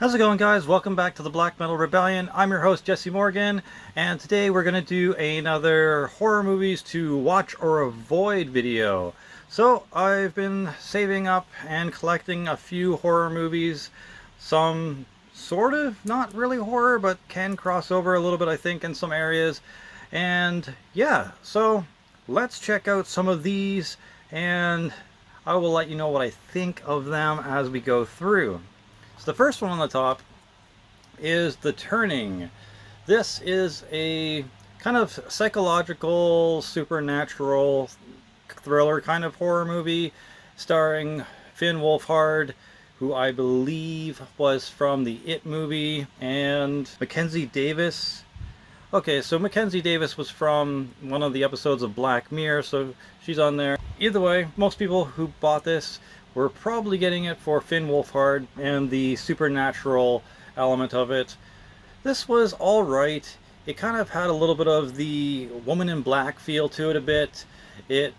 How's it going, guys? Welcome back to the Black Metal Rebellion. I'm your host, Jesse Morgan, and today we're going to do another horror movies to watch or avoid video. So I've been saving up and collecting a few horror movies, some sort of not really horror but can cross over a little bit, I think, in some areas. And yeah, so let's check out some of these and I will let you know what I think of them as we go through. So the first one on the top is The Turning. This is a kind of psychological, supernatural thriller kind of horror movie starring Finn Wolfhard, who I believe was from the It movie, and Mackenzie Davis. Okay, so Mackenzie Davis was from one of the episodes of Black Mirror, so she's on there. Either way, most people who bought this were probably getting it for Finn Wolfhard and the supernatural element of it. This was alright. It kind of had a little bit of the Woman in Black feel to it a bit. It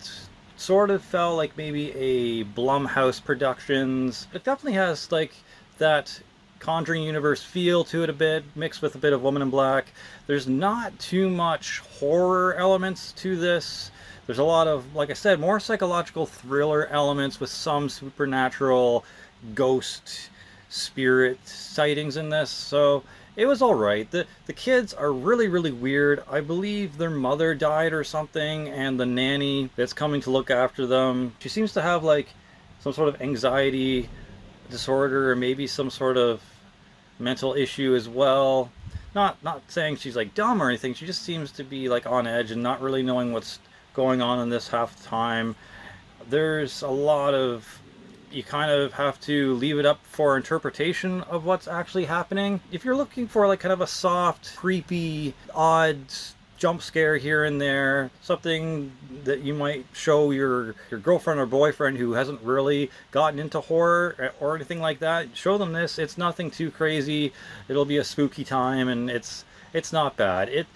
sort of felt like maybe a Blumhouse Productions. It definitely has like that Conjuring universe feel to it a bit, mixed with a bit of Woman in Black. There's not too much horror elements to this. There's a lot of, like I said, more psychological thriller elements with some supernatural ghost spirit sightings in this. So it was alright. The kids are really weird. I believe their mother died or something, and the nanny that's coming to look after them, she seems to have like some sort of anxiety disorder or maybe some sort of mental issue as well. Not saying she's like dumb or anything. She just seems to be like on edge and not really knowing what's going on in this half the time. There's a lot of, you kind of have to leave it up for interpretation of what's actually happening. If you're looking for like kind of a soft, creepy, odd jump scare here and there, something that you might show your girlfriend or boyfriend who hasn't really gotten into horror or anything like that, show them this. It's nothing too crazy. It'll be a spooky time, and it's not bad.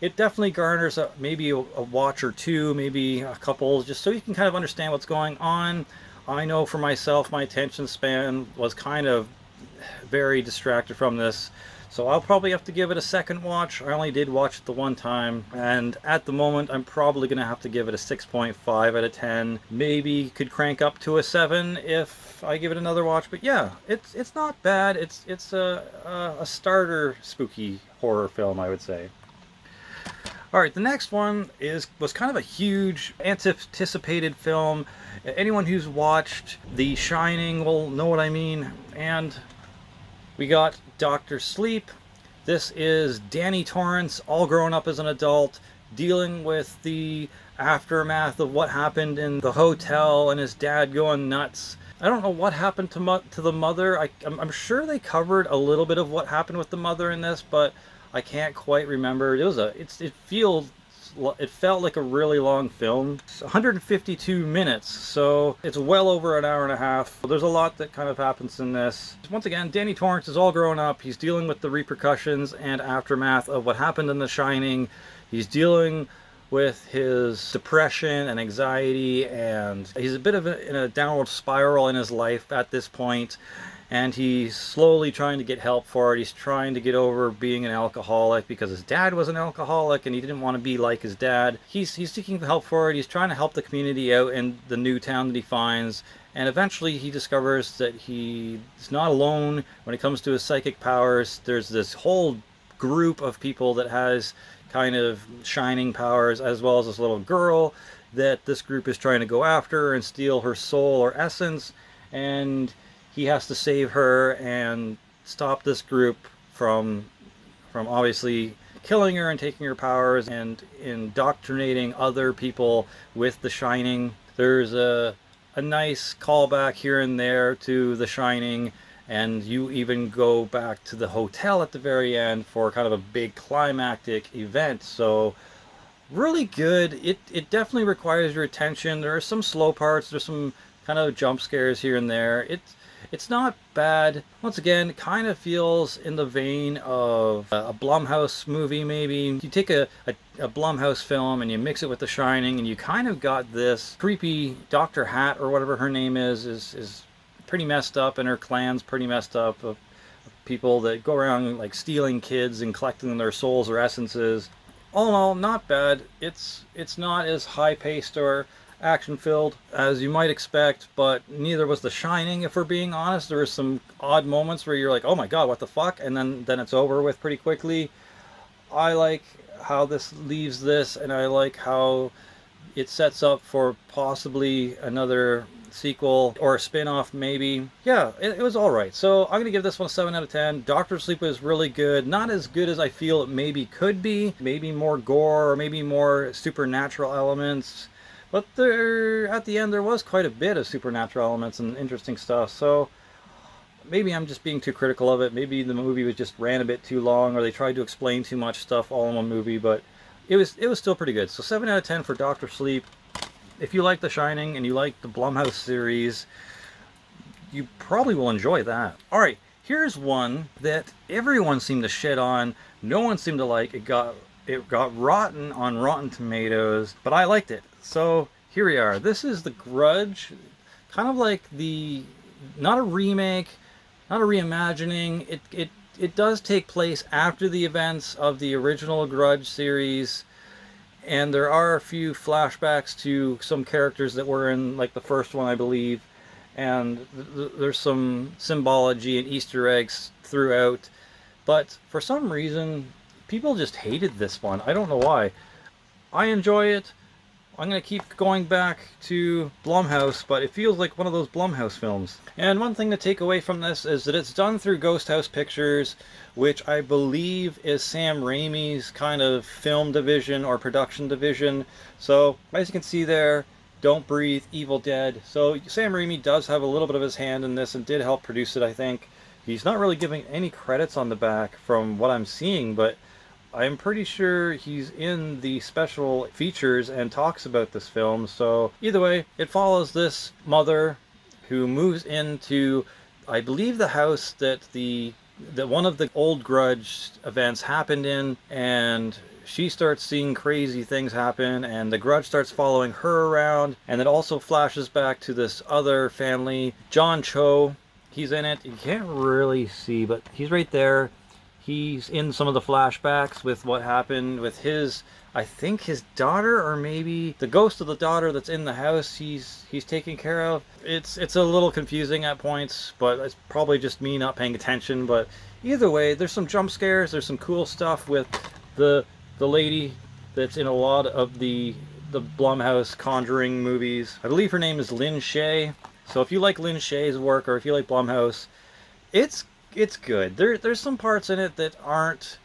It definitely garners maybe a watch or two, maybe a couple, just so you can kind of understand what's going on. I know for myself, my attention span was kind of very distracted from this, so I'll probably have to give it a second watch. I only did watch it the one time, and at the moment I'm probably going to have to give it a 6.5 out of 10. Maybe could crank up to a 7 if I give it another watch, but yeah, it's not bad. It's a starter spooky horror film, I would say. Alright, the next one was kind of a huge anticipated film. Anyone who's watched The Shining will know what I mean. And we got Dr. Sleep. This is Danny Torrance, all grown up as an adult, dealing with the aftermath of what happened in the hotel and his dad going nuts. I don't know what happened to the mother. I'm sure they covered a little bit of what happened with the mother in this, but I can't quite remember. It felt like a really long film. It's 152 minutes, so it's well over an hour and a half. There's a lot that kind of happens in this. Once again, Danny Torrance is all grown up. He's dealing with the repercussions and aftermath of what happened in The Shining. He's dealing with his depression and anxiety, and he's a bit of in a downward spiral in his life at this point. And he's slowly trying to get help for it. He's trying to get over being an alcoholic because his dad was an alcoholic and he didn't want to be like his dad. He's seeking help for it. He's trying to help the community out in the new town that he finds. And eventually he discovers that he's not alone when it comes to his psychic powers. There's this whole group of people that has kind of shining powers, as well as this little girl that this group is trying to go after and steal her soul or essence. And he has to save her and stop this group from obviously killing her and taking her powers and indoctrinating other people with The Shining. There's a nice callback here and there to The Shining, and you even go back to the hotel at the very end for kind of a big climactic event. So really good. It definitely requires your attention. There are some slow parts. There's some kind of jump scares here and there. It's not bad. Once again, it kind of feels in the vein of a Blumhouse movie, maybe. You take a Blumhouse film and you mix it with The Shining, and you kind of got this creepy Dr. Hat, or whatever her name is pretty messed up, and her clan's pretty messed up. people that go around like stealing kids and collecting their souls or essences. All in all, not bad. It's not as high-paced or action-filled as you might expect, but neither was The Shining, if we're being honest. There were some odd moments where you're like, oh my god, what the fuck? And then it's over with pretty quickly. I like how this leaves this, and I like how it sets up for possibly another sequel or a spin-off maybe. Yeah, it was alright. So I'm going to give this one a 7 out of 10. Doctor Sleep was really good. Not as good as I feel it maybe could be. Maybe more gore or maybe more supernatural elements. But there, at the end, there was quite a bit of supernatural elements and interesting stuff. So maybe I'm just being too critical of it. Maybe the movie was just ran a bit too long, or they tried to explain too much stuff all in one movie. But it was still pretty good. So 7 out of 10 for Doctor Sleep. If you like The Shining and you like the Blumhouse series, you probably will enjoy that. Alright, here's one that everyone seemed to shit on. No one seemed to like. It got rotten on Rotten Tomatoes, but I liked it. So here we are. This is The Grudge. Kind of like not a remake, not a reimagining. It does take place after the events of the original Grudge series. And there are a few flashbacks to some characters that were in like the first one, I believe. And there's some symbology and Easter eggs throughout. But for some reason, people just hated this one. I don't know why. I enjoy it. I'm going to keep going back to Blumhouse, but it feels like one of those Blumhouse films. And one thing to take away from this is that it's done through Ghost House Pictures, which I believe is Sam Raimi's kind of film division or production division. So, as you can see there, Don't Breathe, Evil Dead. So, Sam Raimi does have a little bit of his hand in this and did help produce it, I think. He's not really giving any credits on the back from what I'm seeing, but I'm pretty sure he's in the special features and talks about this film. So either way, it follows this mother who moves into, I believe, the house that one of the old Grudge events happened in, and she starts seeing crazy things happen, and the Grudge starts following her around, and it also flashes back to this other family. John Cho, he's in it. You can't really see, but he's right there. He's in some of the flashbacks with what happened with his, I think his daughter, or maybe the ghost of the daughter that's in the house he's taking care of. It's a little confusing at points, but it's probably just me not paying attention. But either way, there's some jump scares, there's some cool stuff with the lady that's in a lot of the Blumhouse Conjuring movies. I believe her name is Lin Shaye. So if you like Lin Shaye's work, or if you like Blumhouse, it's good. There's some parts in it that aren't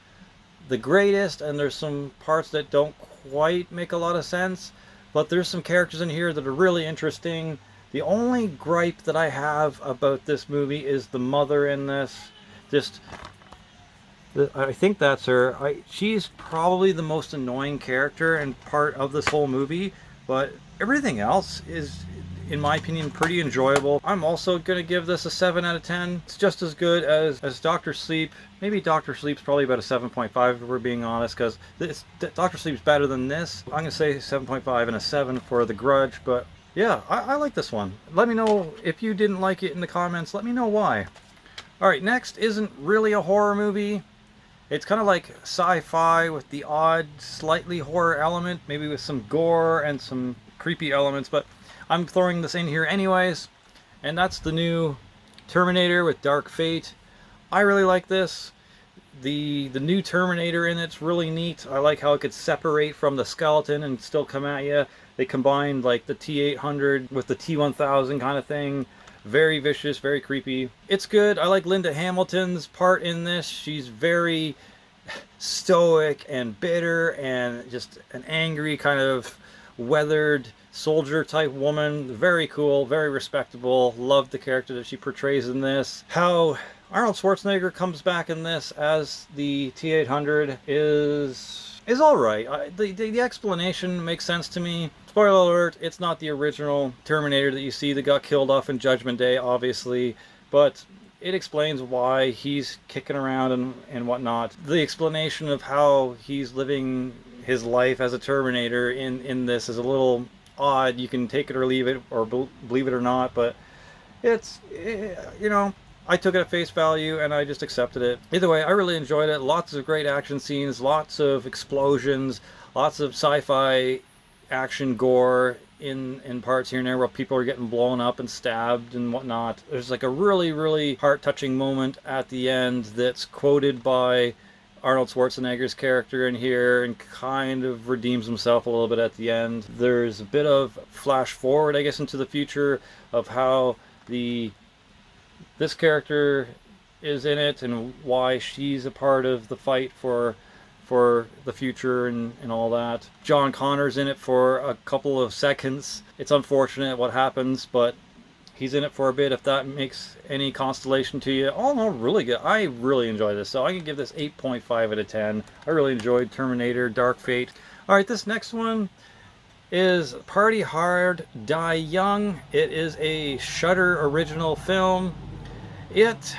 the greatest, and there's some parts that don't quite make a lot of sense, but there's some characters in here that are really interesting. The only gripe that I have about this movie is the mother in this. I think that's her. She's probably the most annoying character and part of this whole movie, but everything else is, in my opinion, pretty enjoyable. I'm also going to give this a 7 out of 10. It's just as good as Doctor Sleep. Maybe Doctor Sleep's probably about a 7.5 if we're being honest, because Doctor Sleep's better than this. I'm going to say 7.5 and a 7 for The Grudge, but yeah, I like this one. Let me know if you didn't like it in the comments. Let me know why. Alright, next isn't really a horror movie. It's kind of like sci-fi with the odd, slightly horror element, maybe with some gore and some creepy elements, but I'm throwing this in here anyways, and that's the new Terminator with Dark Fate. I really like this. The new Terminator in it's really neat. I like how it could separate from the skeleton and still come at you. They combined like the T-800 with the T-1000 kind of thing. Very vicious, very creepy. It's good. I like Linda Hamilton's part in this. She's very stoic and bitter and just an angry kind of weathered soldier type woman. Very cool, very respectable. Love the character that she portrays in this. How Arnold Schwarzenegger comes back in this as the T-800 is alright. The explanation makes sense to me. Spoiler alert, it's not the original Terminator that you see that got killed off in Judgment Day, obviously, but it explains why he's kicking around and whatnot. The explanation of how he's living his life as a Terminator in this is a little odd. You can take it or leave it, or believe it or not, but it's, you know, I took it at face value and I just accepted it. Either way, I really enjoyed it. Lots of great action scenes, lots of explosions, lots of sci-fi action gore in parts here and there where people are getting blown up and stabbed and whatnot. There's like a really heart-touching moment at the end that's quoted by Arnold Schwarzenegger's character in here and kind of redeems himself a little bit at the end. There's a bit of flash forward, I guess, into the future of how this character is in it and why she's a part of the fight for the future and all that. John Connor's in it for a couple of seconds. It's unfortunate what happens, but he's in it for a bit, if that makes any constellation to you. All in all, really good. I really enjoy this, so I can give this 8.5 out of 10. I really enjoyed Terminator, Dark Fate. Alright, this next one is Party Hard, Die Young. It is a Shudder original film. It's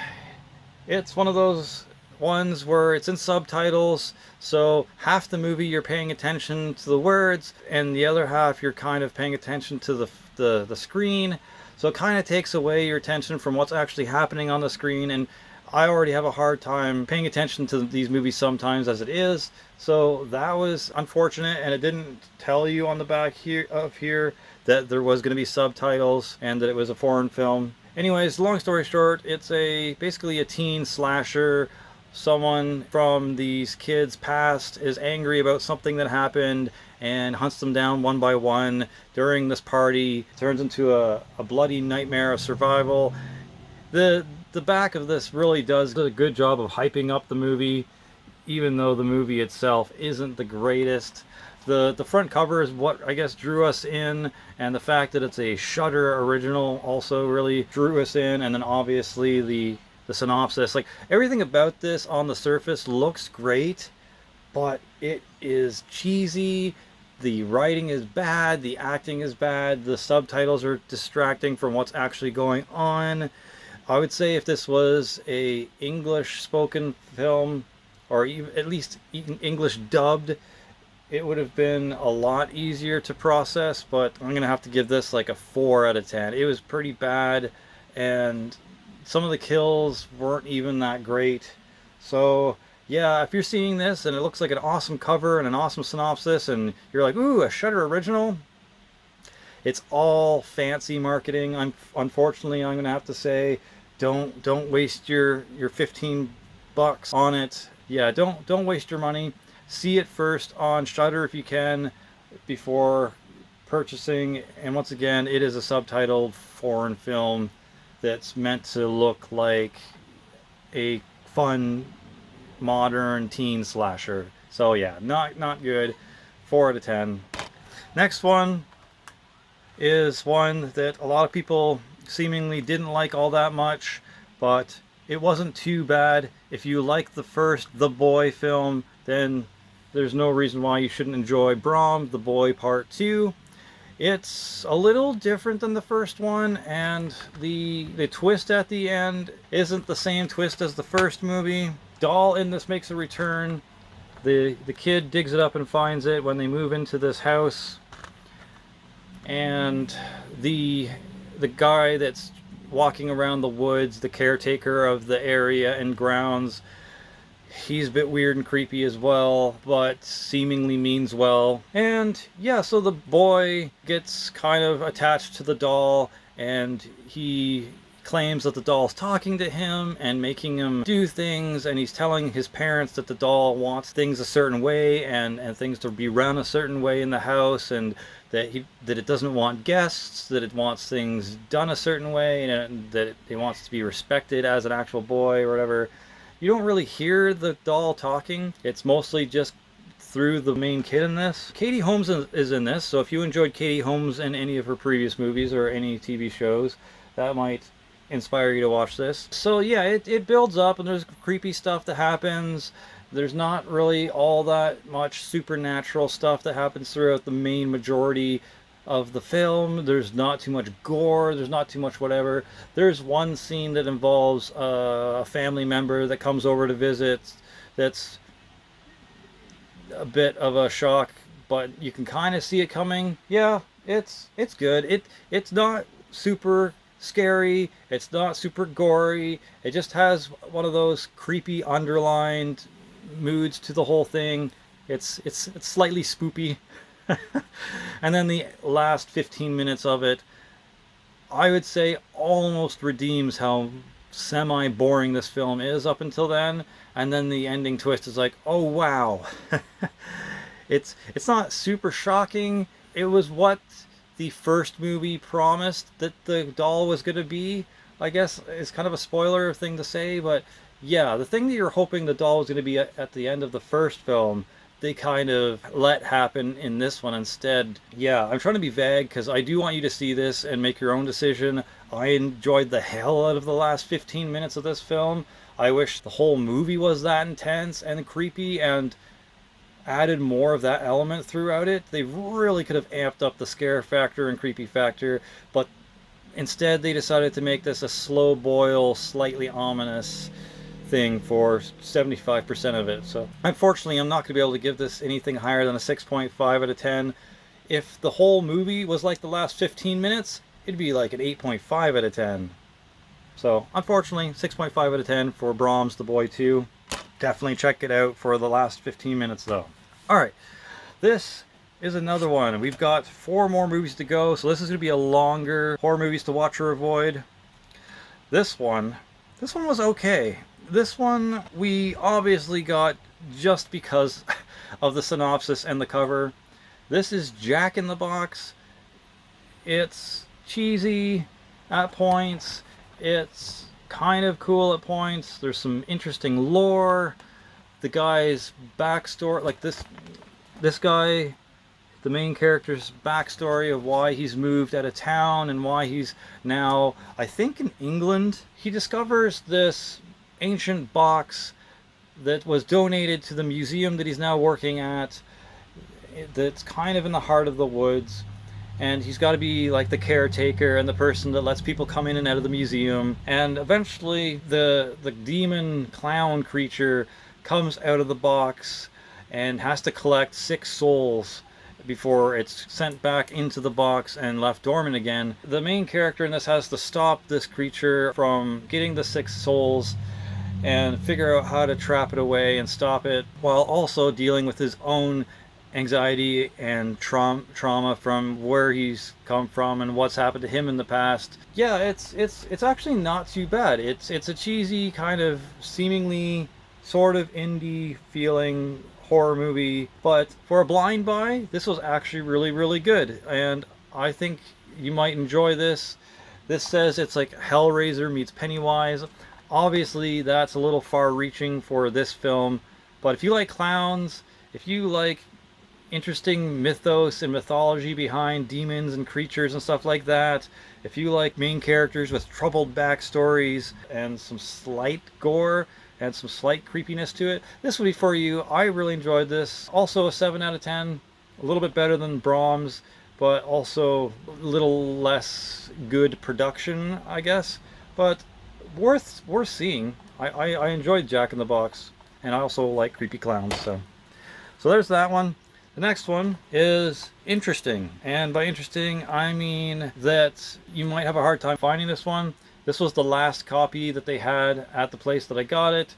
one of those ones where it's in subtitles, so half the movie you're paying attention to the words and the other half you're kind of paying attention to the screen, so it kind of takes away your attention from what's actually happening on the screen. And I already have a hard time paying attention to these movies sometimes as it is, so that was unfortunate. And it didn't tell you on the back here that there was going to be subtitles and that it was a foreign film. Anyways, long story short, it's basically a teen slasher. Someone from these kids' past is angry about something that happened and hunts them down one by one during this party. It turns into a bloody nightmare of survival. The back of this really does a good job of hyping up the movie, even though the movie itself isn't the greatest. The front cover is what I guess drew us in, and the fact that it's a Shudder original also really drew us in. And then obviously the synopsis, like everything about this on the surface looks great, but it is cheesy. The writing is bad, the acting is bad, the subtitles are distracting from what's actually going on. I would say if this was a English spoken film, or even at least English dubbed, it would have been a lot easier to process. But I'm gonna have to give this like a 4 out of 10. It was pretty bad, and some of the kills weren't even that great. So yeah, if you're seeing this and it looks like an awesome cover and an awesome synopsis and you're like, ooh, a Shudder original, it's all fancy marketing. Unfortunately, I'm gonna have to say, don't waste your 15 bucks on it. Yeah, don't waste your money. See it first on Shudder if you can before purchasing. And once again, it is a subtitled foreign film that's meant to look like a fun modern teen slasher. So yeah, not good. 4 out of 10. Next one is one that a lot of people seemingly didn't like all that much, but it wasn't too bad. If you like the first The Boy film, then there's no reason why you shouldn't enjoy Brahms, The Boy Part 2. It's a little different than the first one, and the twist at the end isn't the same twist as the first movie. Doll in this makes a return. The kid digs it up and finds it when they move into this house, and the guy that's walking around the woods, the caretaker of the area and grounds, he's a bit weird and creepy as well, but seemingly means well. And yeah, so the boy gets kind of attached to the doll, and he claims that the doll's talking to him and making him do things, and he's telling his parents that the doll wants things a certain way and things to be run a certain way in the house, and that it doesn't want guests, that it wants things done a certain way, and that it wants to be respected as an actual boy or whatever. You don't really hear the doll talking. It's mostly just through the main kid in this. Katie Holmes is in this, so if you enjoyed Katie Holmes in any of her previous movies or any TV shows, that might inspire you to watch this. So yeah, it builds up, and there's creepy stuff that happens. There's not really all that much supernatural stuff that happens throughout the main majority of the film. There's not too much gore, there's not too much whatever. There's one scene that involves a family member that comes over to visit that's a bit of a shock, but you can kind of see it coming. Yeah, it's good. It's not super scary, it's not super gory, it just has one of those creepy underlined moods to the whole thing. It's slightly spoopy. And then the last 15 minutes of it, I would say, almost redeems how semi-boring this film is up until then. And then the ending twist is like, oh wow. It's not super shocking. It was what the first movie promised that the doll was going to be. I guess it's kind of a spoiler thing to say, but yeah, the thing that you're hoping the doll was going to be at the end of the first film, they kind of let happen in this one instead. Yeah, I'm trying to be vague because I do want you to see this and make your own decision. I enjoyed the hell out of the last 15 minutes of this film. I wish the whole movie was that intense and creepy and added more of that element throughout it. They really could have amped up the scare factor and creepy factor, but instead they decided to make this a slow boil, slightly ominous thing for 75% of it. So unfortunately, I'm not going to be able to give this anything higher than a 6.5 out of 10. If the whole movie was like the last 15 minutes, it'd be like an 8.5 out of 10. So unfortunately, 6.5 out of 10 for Brahms the Boy 2. Definitely check it out for the last 15 minutes though. Alright, this is another one. We've got 4 more movies to go, so this is going to be a longer horror movies to watch or avoid. This one was okay. This one we obviously got just because of the synopsis and the cover. This is Jack in the Box. It's cheesy at points. It's kind of cool at points. There's some interesting lore. The guy's backstory, like this guy, the main character's backstory of why he's moved out of town and why he's now, I think, in England. He discovers this ancient box that was donated to the museum that he's now working at, that's kind of in the heart of the woods, and he's got to be like the caretaker and the person that lets people come in and out of the museum. And eventually the demon clown creature comes out of the box and has to collect 6 souls before it's sent back into the box and left dormant again. The main character in this has to stop this creature from getting the 6 souls and figure out how to trap it away and stop it, while also dealing with his own anxiety and trauma from where he's come from and what's happened to him in the past. Yeah, it's actually not too bad. It's a cheesy kind of seemingly sort of indie feeling horror movie, but for a blind buy, this was actually really good, and I think you might enjoy this. This says it's like Hellraiser meets Pennywise. Obviously, that's a little far-reaching for this film, but if you like clowns, if you like interesting mythos and mythology behind demons and creatures and stuff like that, if you like main characters with troubled backstories and some slight gore and some slight creepiness to it, this would be for you. I really enjoyed this. Also a 7 out of 10, a little bit better than Brahms, but also a little less good production, I guess, but worth seeing. I enjoyed Jack in the Box, and I also like creepy clowns, so there's that one. The next one is interesting, and by interesting I mean that you might have a hard time finding this one. This was the last copy that they had at the place that I got it.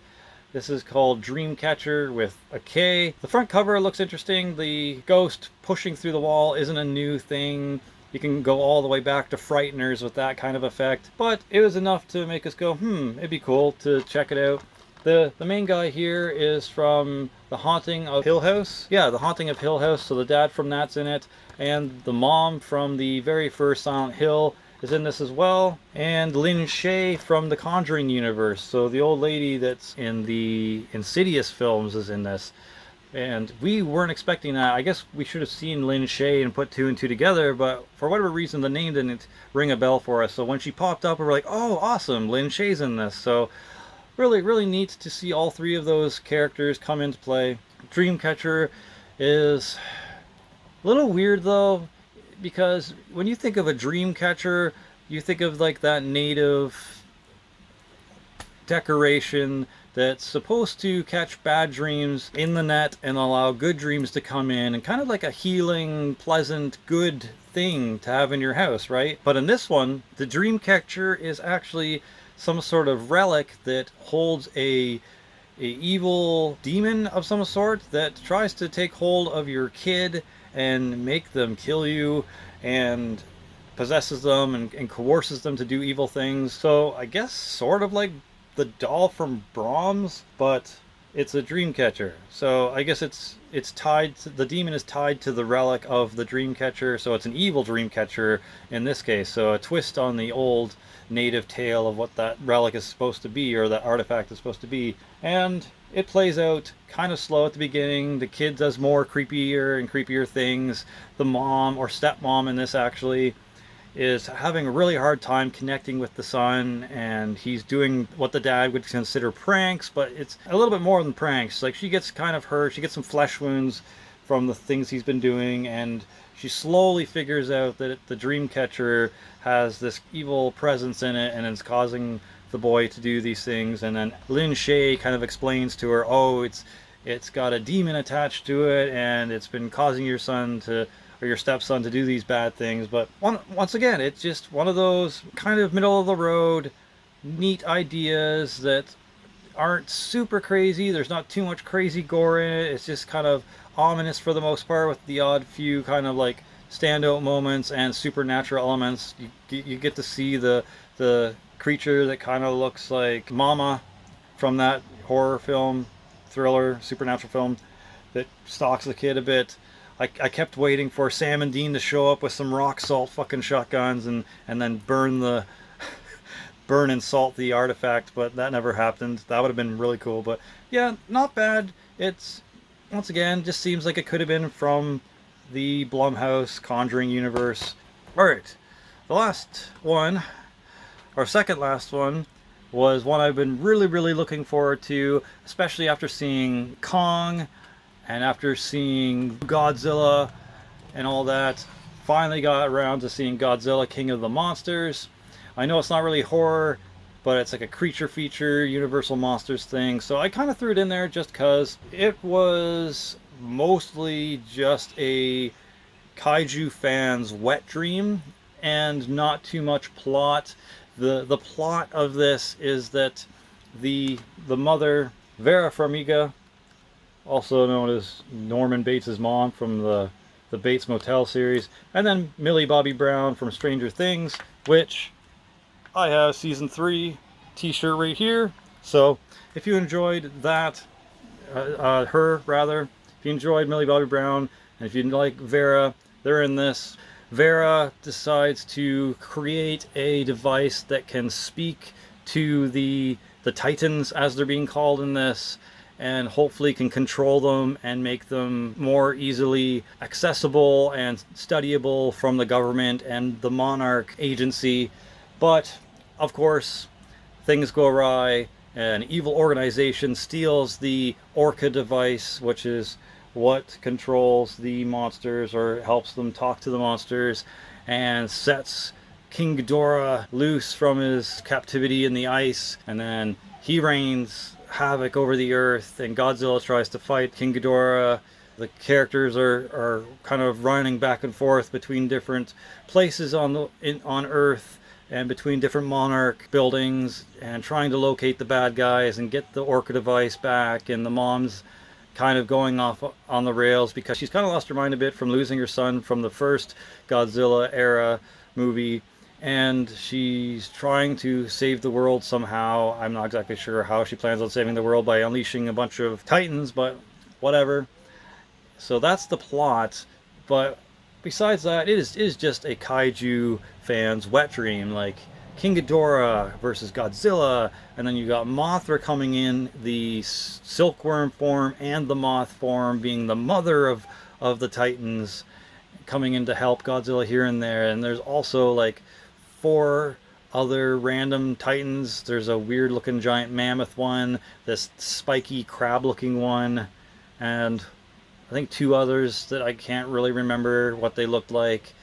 This is called Dreamcatcher with a K. The front cover looks interesting. The ghost pushing through the wall isn't a new thing. You can go all the way back to Frighteners with that kind of effect, but it was enough to make us go, it'd be cool to check it out. The main guy here is from The Haunting of Hill House. Yeah, The Haunting of Hill House, so the dad from that's in it, and the mom from the very first Silent Hill is in this as well, and Lin Shaye from the Conjuring universe, so the old lady that's in the Insidious films is in this. And we weren't expecting that. I guess we should have seen Lin Shaye and put 2 and 2 together, but for whatever reason the name didn't ring a bell for us. So when she popped up, we were like, oh awesome, Lin Shaye's in this. So really neat to see all 3 of those characters come into play. Dreamcatcher is a little weird though, because when you think of a Dreamcatcher, you think of like that native decoration that's supposed to catch bad dreams in the net and allow good dreams to come in, and kind of like a healing, pleasant, good thing to have in your house, right? But in this one, the Dreamcatcher is actually some sort of relic that holds a evil demon of some sort that tries to take hold of your kid and make them kill you, and possesses them and coerces them to do evil things. So I guess sort of like the doll from Brahms, but it's a Dreamcatcher. So I guess it's tied to, the demon is tied to the relic of the Dreamcatcher, so it's an evil Dreamcatcher in this case. So a twist on the old native tale of what that relic is supposed to be, or that artifact is supposed to be. And it plays out kind of slow at the beginning. The kid does more creepier and creepier things. The mom, or stepmom in this actually, is having a really hard time connecting with the son, and he's doing what the dad would consider pranks, but it's a little bit more than pranks. Like, she gets kind of hurt, she gets some flesh wounds from the things he's been doing, and she slowly figures out that the Dreamcatcher has this evil presence in it, and it's causing the boy to do these things. And then Lin Shaye kind of explains to her, oh, it's got a demon attached to it, and it's been causing your son to, or your stepson, to do these bad things. But once again, it's just one of those kind of middle of the road, neat ideas that aren't super crazy. There's not too much crazy gore in it. It's just kind of ominous for the most part, with the odd few kind of like standout moments and supernatural elements. You get to see the creature that kind of looks like Mama from that horror film, thriller, supernatural film that stalks the kid a bit. I kept waiting for Sam and Dean to show up with some rock salt fucking shotguns and then burn and salt the artifact, but that never happened. That would have been really cool. But yeah, not bad. It's, once again, just seems like it could have been from the Blumhouse Conjuring universe. Alright, the last one, or second last one, was one I've been really looking forward to, especially after seeing Kong and after seeing Godzilla and all that. Finally got around to seeing Godzilla King of the Monsters. I know it's not really horror, but it's like a creature feature, Universal Monsters thing, so I kind of threw it in there just because it was mostly just a kaiju fan's wet dream and not too much plot. The plot of this is that the mother, Vera Farmiga, also known as Norman Bates' mom from the Bates Motel series, and then Millie Bobby Brown from Stranger Things, which I have season 3 t-shirt right here. So if you enjoyed that, if you enjoyed Millie Bobby Brown, and if you like Vera, they're in this. Vera decides to create a device that can speak to the Titans, as they're being called in this, and hopefully can control them and make them more easily accessible and studyable from the government and the Monarch agency. But of course, things go awry. An evil organization steals the Orca device, which is what controls the monsters or helps them talk to the monsters, and sets King Ghidorah loose from his captivity in the ice, and then he reigns havoc over the earth, and Godzilla tries to fight King Ghidorah. The characters are kind of running back and forth between different places on Earth and between different Monarch buildings, and trying to locate the bad guys and get the Orca device back. And the mom's kind of going off on the rails because she's kind of lost her mind a bit from losing her son from the first Godzilla era movie, and she's trying to save the world somehow. I'm not exactly sure how she plans on saving the world, by unleashing a bunch of titans, but whatever. So that's the plot. But besides that, it is just a kaiju fan's wet dream. Like King Ghidorah versus Godzilla, and then you got Mothra coming in the silkworm form and the moth form, being the mother of the titans, coming in to help Godzilla here and there. And there's also like 4 other random titans. There's a weird looking giant mammoth one, this spiky crab looking one, and I think 2 others that I can't really remember what they looked like.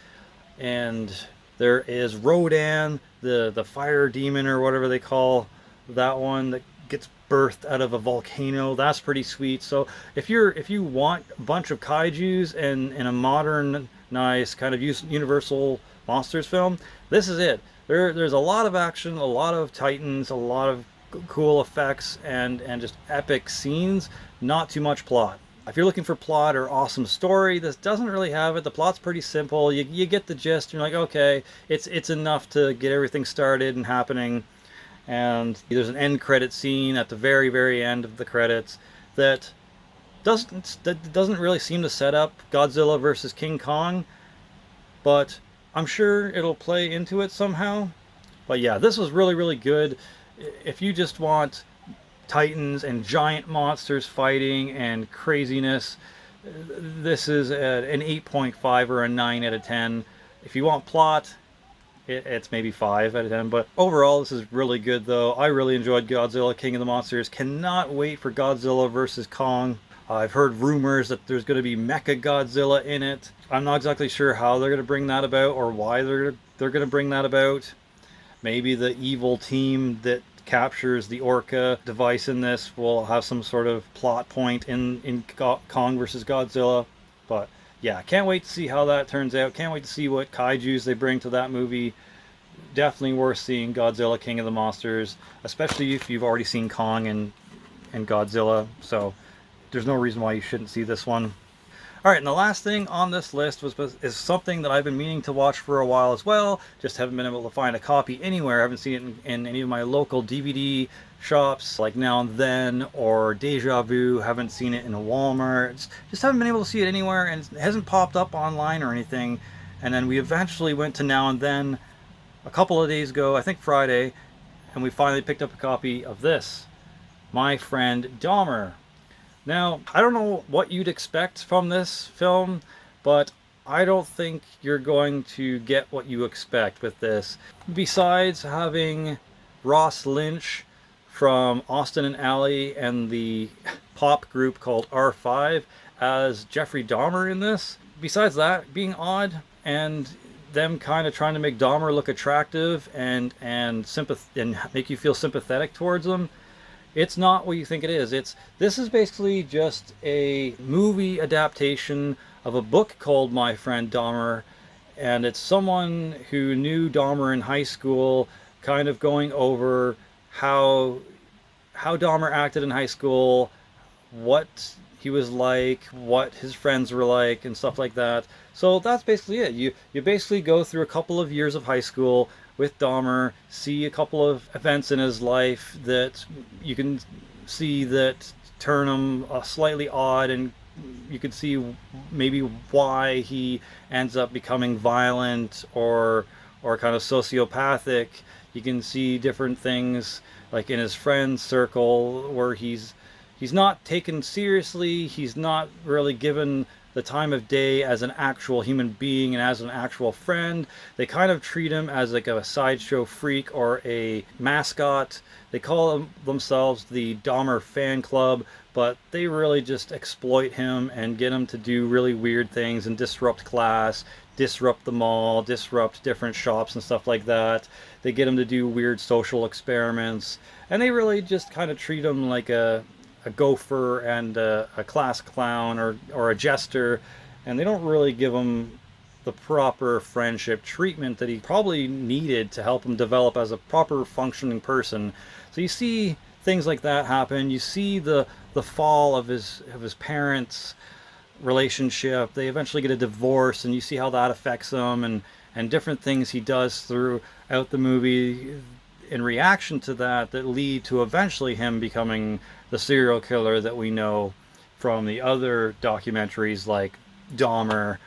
And there is Rodan, the fire demon, or whatever they call that one, that gets birthed out of a volcano. That's pretty sweet. So if you want a bunch of kaijus and in a modern nice kind of universal monsters film. This is it. There's a lot of action, a lot of titans, a lot of cool effects, and just epic scenes. Not too much plot. If you're looking for plot or awesome story, this doesn't really have it. The plot's pretty simple. You get the gist. You're like, okay, it's enough to get everything started and happening. And there's an end credit scene at the very, very end of the credits that doesn't really seem to set up Godzilla versus King Kong, but I'm sure it'll play into it somehow. But yeah, this was really, really good. If you just want titans and giant monsters fighting and craziness, this is an 8.5 or a 9 out of 10. If you want plot, it's maybe 5 out of 10. But overall, this is really good, though. I really enjoyed Godzilla, King of the Monsters. Cannot wait for Godzilla versus Kong. I've heard rumors that there's going to be Mecha Godzilla in it. I'm not exactly sure how they're going to bring that about or why they're going to bring that about. Maybe the evil team that captures the Orca device in this will have some sort of plot point in Kong versus Godzilla. But yeah, can't wait to see how that turns out. Can't wait to see what kaijus they bring to that movie. Definitely worth seeing Godzilla, King of the Monsters, especially if you've already seen Kong and Godzilla. So there's no reason why you shouldn't see this one. Alright, and the last thing on this list is something that I've been meaning to watch for a while as well. Just haven't been able to find a copy anywhere. I haven't seen it in any of my local DVD shops like Now and Then or Deja Vu. Haven't seen it in a Walmart. Just haven't been able to see it anywhere, and it hasn't popped up online or anything. And then we eventually went to Now and Then a couple of days ago, I think Friday, and we finally picked up a copy of this, My Friend Dahmer. Now, I don't know what you'd expect from this film, but I don't think you're going to get what you expect with this. Besides having Ross Lynch from Austin and Ally and the pop group called R5 as Jeffrey Dahmer in this, besides that being odd and them kind of trying to make Dahmer look attractive and make you feel sympathetic towards him, it's not what you think it is. This is basically just a movie adaptation of a book called My Friend Dahmer, and it's someone who knew Dahmer in high school, kind of going over how Dahmer acted in high school, what he was like, what his friends were like, and stuff like that. So that's basically it. You basically go through a couple of years of high school with Dahmer, see a couple of events in his life that you can see that turn him slightly odd, and you can see maybe why he ends up becoming violent or kind of sociopathic. You can see different things like in his friend circle where he's not taken seriously, he's not really given the time of day as an actual human being and as an actual friend. They kind of treat him as like a sideshow freak or a mascot. They call themselves the Dahmer fan club, but they really just exploit him and get him to do really weird things and disrupt class, disrupt the mall, disrupt different shops and stuff like that. They get him to do weird social experiments, and they really just kind of treat him like a gopher and a class clown or a jester, and they don't really give him the proper friendship treatment that he probably needed to help him develop as a proper functioning person. So you see things like that happen. You see the fall of his parents' relationship. They eventually get a divorce, and you see how that affects him, and different things he does throughout the movie in reaction to that lead to eventually him becoming the serial killer that we know from the other documentaries like Dahmer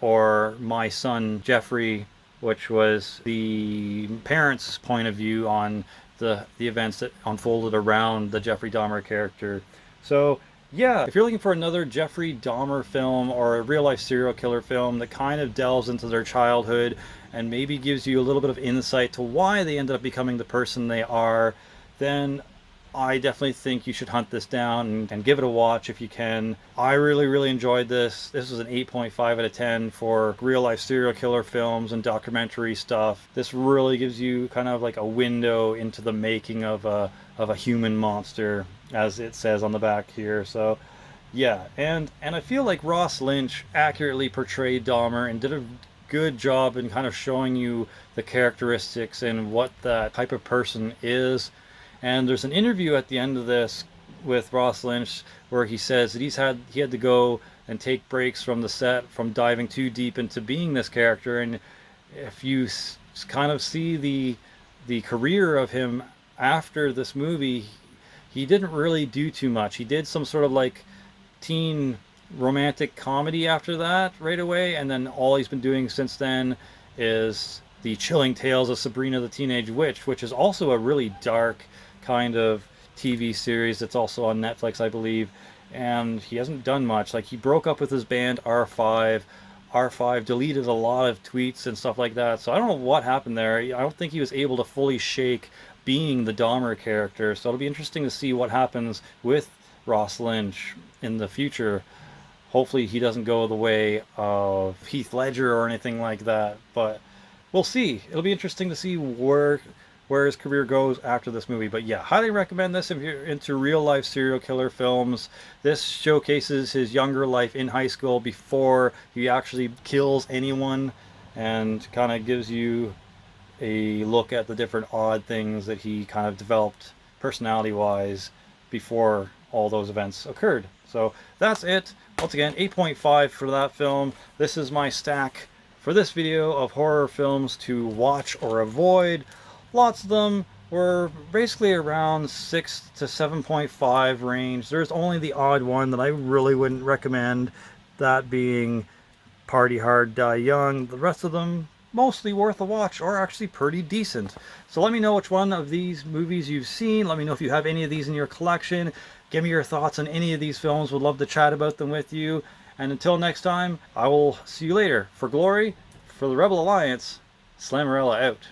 or My Son Jeffrey, which was the parents' point of view on the events that unfolded around the Jeffrey Dahmer character. So yeah, if you're looking for another Jeffrey Dahmer film or a real-life serial killer film that kind of delves into their childhood and maybe gives you a little bit of insight to why they ended up becoming the person they are, then I definitely think you should hunt this down and give it a watch if you can. I really, really enjoyed this. This was an 8.5 out of 10 for real-life serial killer films and documentary stuff. This really gives you kind of like a window into the making of a human monster, as it says on the back here. So Yeah, and I feel like Ross Lynch accurately portrayed Dahmer and did a good job in kind of showing you the characteristics and what that type of person is. And there's an interview at the end of this with Ross Lynch where he says that he had to go and take breaks from the set from diving too deep into being this character. And if you kind of see the career of him after this movie, he didn't really do too much. He did some sort of like teen romantic comedy after that right away, and then all he's been doing since then is the Chilling Tales of Sabrina the Teenage Witch, which is also a really dark kind of TV series that's also on Netflix, I believe. And he hasn't done much. Like, he broke up with his band R5. R5 deleted a lot of tweets and stuff like that. So I don't know what happened there. I don't think he was able to fully shake being the Dahmer character. So it'll be interesting to see what happens with Ross Lynch in the future. Hopefully he doesn't go the way of Heath Ledger or anything like that, but we'll see. It'll be interesting to see where his career goes after this movie. But yeah, highly recommend this if you're into real life serial killer films. This showcases his younger life in high school before he actually kills anyone, and kind of gives you a look at the different odd things that he kind of developed personality wise before all those events occurred. So that's it. Once again, 8.5 for that film. This is my stack for this video of horror films to watch or avoid. Lots of them were basically around 6 to 7.5 range. There's only the odd one that I really wouldn't recommend, that being Party Hard, Die Young. The rest of them mostly worth a watch, or actually pretty decent. So let me know which one of these movies you've seen. Let me know if you have any of these in your collection. Give me your thoughts on any of these films. Would love to chat about them with you. And until next time, I will see you later. For Glory, for the Rebel Alliance, Slammerella out.